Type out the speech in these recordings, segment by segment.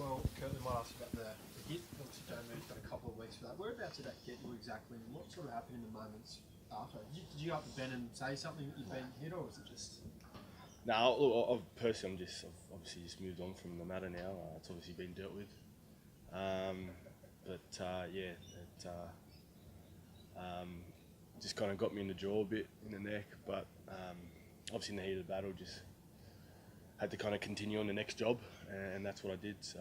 well, Kurtley, might ask about the hit. Obviously, Joe got a couple of weeks for that. Whereabouts did that get you exactly, and what sort of happened in the moments after? Did you go up to Ben and say something that you'd been hit, or was it just... No, look, personally, I've obviously just moved on from the matter now. It's obviously been dealt with. Just kind of got me in the jaw a bit, in the neck, but obviously in the heat of the battle, just had to kind of continue on the next job, and that's what I did. So,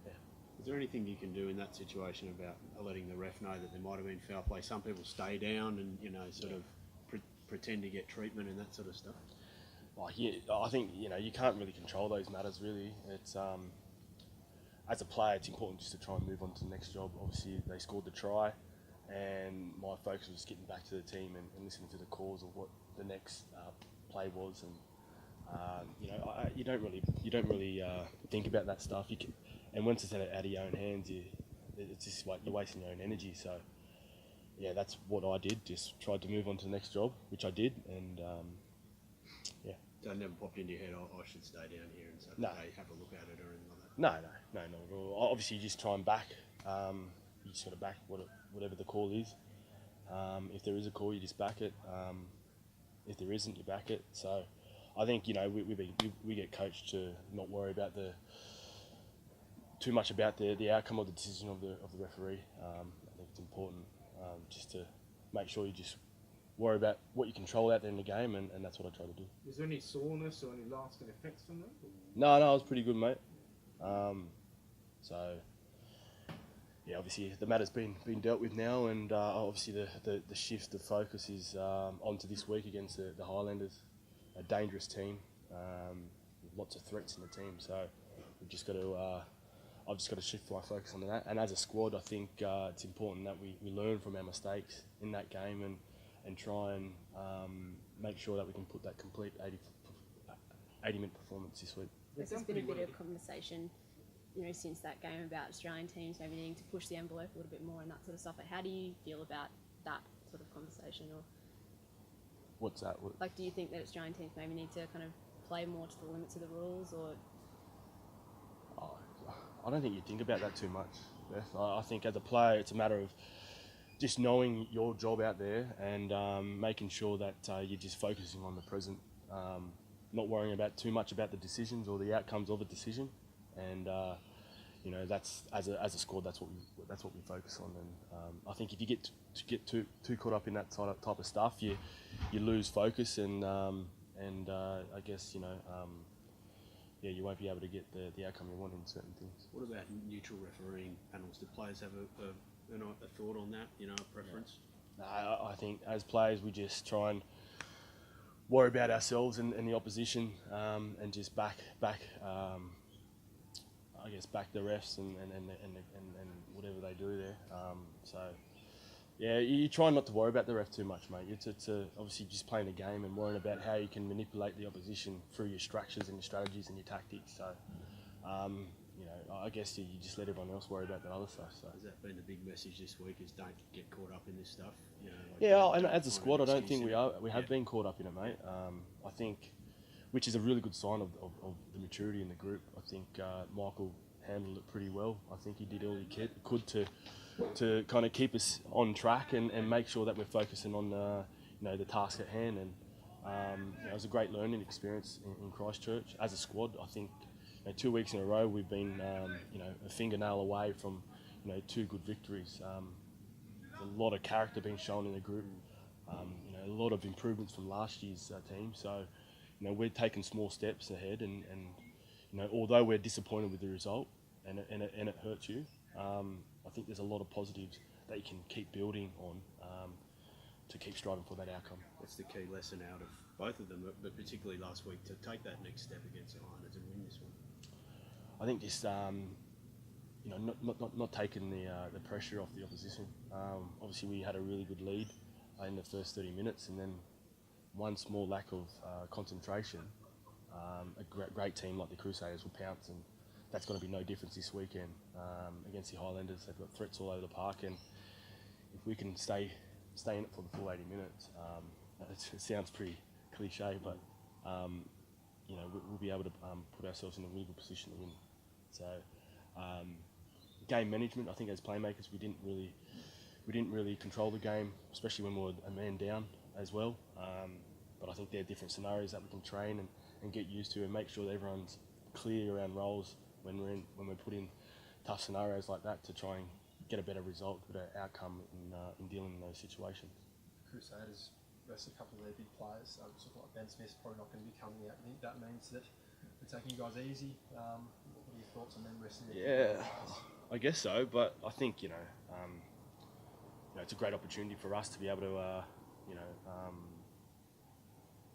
yeah. Is there anything you can do in that situation about letting the ref know that there might have been foul play? Some people stay down and sort of pretend to get treatment and that sort of stuff. Well, yeah, I think you can't really control those matters. Really, it's as a player, it's important just to try and move on to the next job. Obviously, they scored the try, and my focus was getting back to the team and listening to the calls of what the next play was. And you don't really think about that stuff. And once it's out of your own hands, it's just like you're wasting your own energy. So yeah, that's what I did. Just tried to move on to the next job, which I did, and yeah. So it never popped into your head, I should stay down here and say, No. Okay, have a look at it or anything like that? No, not at all. Obviously, you just try and back. You just got to back whatever the call is. If there is a call, you just back it. If there isn't, you back it. So I think we get coached to not worry about too much about the outcome of the decision of the referee. I think it's important just to make sure you just worry about what you control out there in the game, and that's what I try to do. Is there any soreness or any lasting effects from that? No, I was pretty good, mate. So yeah, obviously the matter's been dealt with now, and obviously the shift of focus is onto this week against the Highlanders, a dangerous team, with lots of threats in the team. So we've just got to. I've just got to shift my focus onto that. And as a squad, I think it's important that we learn from our mistakes in that game and try and make sure that we can put that complete 80-minute performance this week. There's been a bit of conversation, since that game about Australian teams maybe needing to push the envelope a little bit more and that sort of stuff. Like, how do you feel about that sort of conversation? Or what's that? do you think that Australian teams maybe need to kind of play more to the limits of the rules, or? I don't think you think about that too much, Beth. I think as a player, it's a matter of just knowing your job out there and making sure that you're just focusing on the present, not worrying about too much about the decisions or the outcomes of a decision. And that's as a squad, that's what we focus on. And I think if you get too caught up in that type of stuff, you lose focus, and I guess you won't be able to get the outcome you want in certain things. What about neutral refereeing panels? Do players have a thought on that? A preference? No, I think as players we just try and worry about ourselves and the opposition, and just back the refs and whatever they do there. So yeah, you try not to worry about the ref too much, mate. It's obviously just playing a game and worrying about how you can manipulate the opposition through your structures and your strategies and your tactics. So, I guess you just let everyone else worry about that other stuff. So. Has that been the big message this week? Is don't get caught up in this stuff? And as a squad, I don't think we have been caught up in it, mate. I think, which is a really good sign of the maturity in the group. I think Michael handled it pretty well. I think he did all he could to kind of keep us on track and make sure that we're focusing on the task at hand. And it was a great learning experience in Christchurch as a squad. I think 2 weeks in a row we've been a fingernail away from 2 good victories. A lot of character being shown in the group. A lot of improvements from last year's team. So we're taking small steps ahead, and although we're disappointed with the result and it hurts you. I think there's a lot of positives that you can keep building on to keep striving for that outcome. What's the key lesson out of both of them, but particularly last week, to take that next step against the Highlanders and win this one? I think just not taking the pressure off the opposition. Obviously, we had a really good lead in the first 30 minutes, and then one small lack of concentration. A great team like the Crusaders will pounce, and that's going to be no difference this weekend against the Highlanders. They've got threats all over the park, and if we can stay in it for the full 80 minutes, it sounds pretty cliche, but we'll be able to put ourselves in a really good position to win. So, game management, I think as playmakers, we didn't really control the game, especially when we were a man down as well. But I think there are different scenarios that we can train and get used to, and make sure that everyone's clear around roles when we're put in tough scenarios like that to try and get a better result, better outcome in dealing in those situations. Crusaders rested a couple of their big players. Sort of like Ben Smith's probably not going to be coming out. I think that means that we're taking you guys easy. What are your thoughts on them resting their big players? I guess so, but I think it's a great opportunity for us to be able to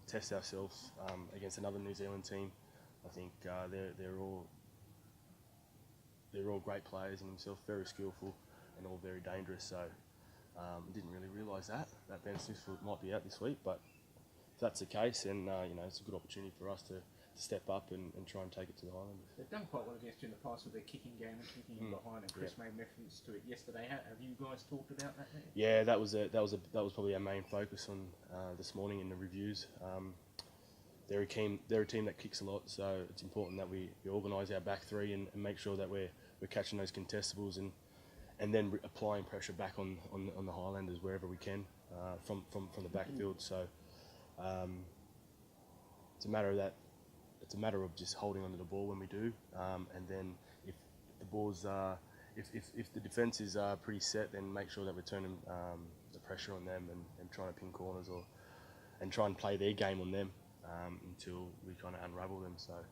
test ourselves against another New Zealand team. I think they're all great players in themselves, very skillful and all very dangerous. So didn't really realise that Ben Smith might be out this week, but if that's the case, then it's a good opportunity for us to step up and try and take it to the Highlanders. They've done quite well against you in the past with their kicking game and kicking in behind, and Chris made reference to it yesterday. Have you guys talked about that? Yeah, that was probably our main focus on this morning in the reviews. They're a team that kicks a lot, so it's important that we organise our back three and make sure that we're catching those contestables and then applying pressure back on the Highlanders wherever we can from the backfield. So it's a matter of just holding onto the ball when we do, and then if the balls if the defence is pretty set, then make sure that we're turning the pressure on them and trying to pin corners and try and play their game on them until we kind of unravel them. So,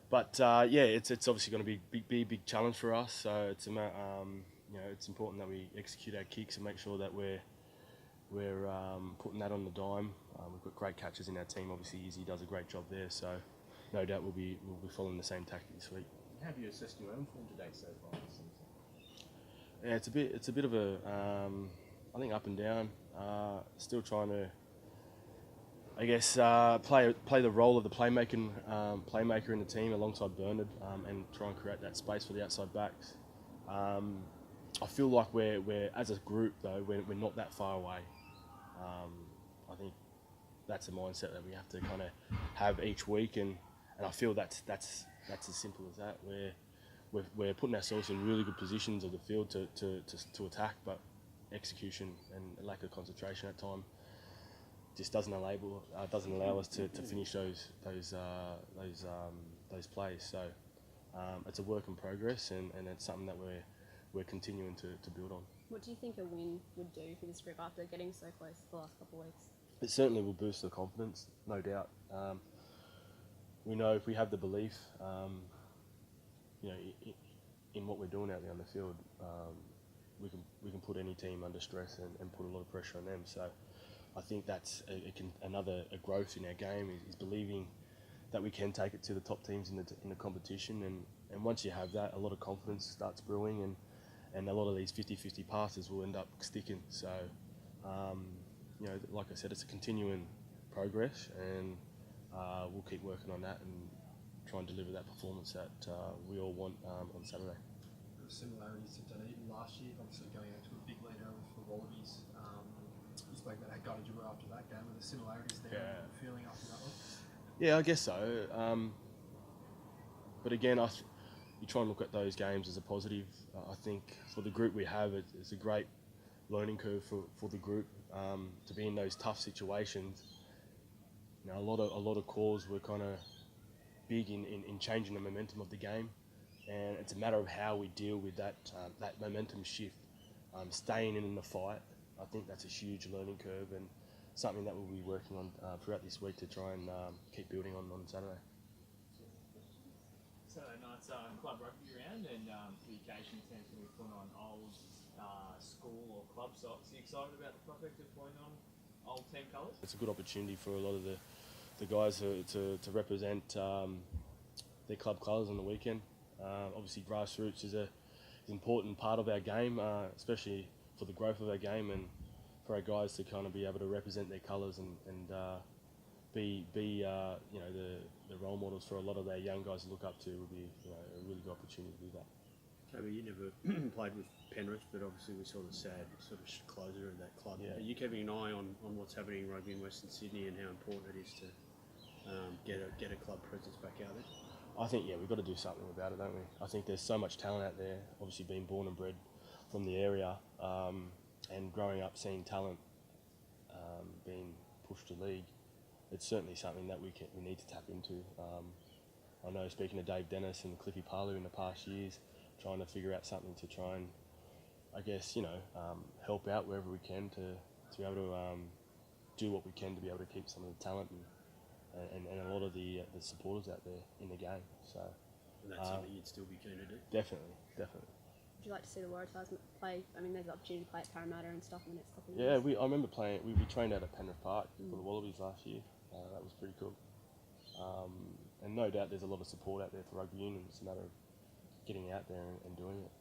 but it's obviously going to be a big challenge for us. So it's it's important that we execute our kicks and make sure that we're putting that on the dime. We've got great catches in our team. Obviously, Izzy does a great job there. So no doubt we'll be following the same tactic this week. How have you assessed your own form today so far? Yeah, it's a bit of a I think up and down. Still trying to, I guess, play the role of the playmaker in the team alongside Bernard, and try and create that space for the outside backs. I feel like we're as a group though we're not that far away. I think that's a mindset that we have to kind of have each week, and I feel that's as simple as that. We're putting ourselves in really good positions of the field to attack, but execution and lack of concentration at time just doesn't allow us to finish those plays. So it's a work in progress, and it's something that we're continuing to build on. What do you think a win would do for this group after getting so close the last couple of weeks? It certainly will boost the confidence, no doubt. We know if we have the belief, in what we're doing out there on the field, we can put any team under stress and put a lot of pressure on them. So I think that's another growth in our game is believing that we can take it to the top teams in the competition, and once you have that, a lot of confidence starts brewing, and a lot of these 50-50 passes will end up sticking. So like I said, it's a continuing progress, and we'll keep working on that and try and deliver that performance that we all want on Saturday. There were similarities to Dunedin last year, obviously going out to a big leader with the Wallabies. You spoke about how gutted you were after that game. Were there similarities there? Yeah. Feeling after that one? Yeah, I guess so. But again, you try and look at those games as a positive. I think for the group we have, it's a great learning curve for the group to be in those tough situations. A lot of calls were kind of big in changing the momentum of the game, and it's a matter of how we deal with that momentum shift, staying in the fight. I think that's a huge learning curve and something that we'll be working on throughout this week to try and keep building on Saturday. Saturday night's club rugby round, and the occasion tends to be put on old school or club socks. Are you excited about the prospect of putting on old team colours? It's a good opportunity for a lot of the guys to represent their club colours on the weekend. Obviously, grassroots is an important part of our game, especially for the growth of our game, and for our guys to kind of be able to represent their colours and be the role models for a lot of our young guys to look up to would be a really good opportunity to do that. Toby, you never played with Penrith, but obviously we saw the sad sort of closure of that club. Yeah. Are you keeping an eye on what's happening in rugby in Western Sydney and how important it is to get a club presence back out there? I think, yeah, we've got to do something about it, don't we? I think there's so much talent out there, obviously being born and bred from the area, and growing up seeing talent being pushed to league. It's certainly something that we need to tap into. I know, speaking to Dave Dennis and Cliffy Parlu in the past years, trying to figure out something to try and, I guess, help out wherever we can to be able to do what we can to be able to keep some of the talent and a lot of the supporters out there in the game. So And that's something you'd still be keen to do? definitely. Would you like to see the Waratahs play? I mean, there's an opportunity to play at Parramatta and stuff in the next couple of Yeah, years. I remember playing. We trained out at Penrith Park for the Wallabies last year. That was pretty cool. And no doubt there's a lot of support out there for rugby union. It's a matter of getting out there and doing it.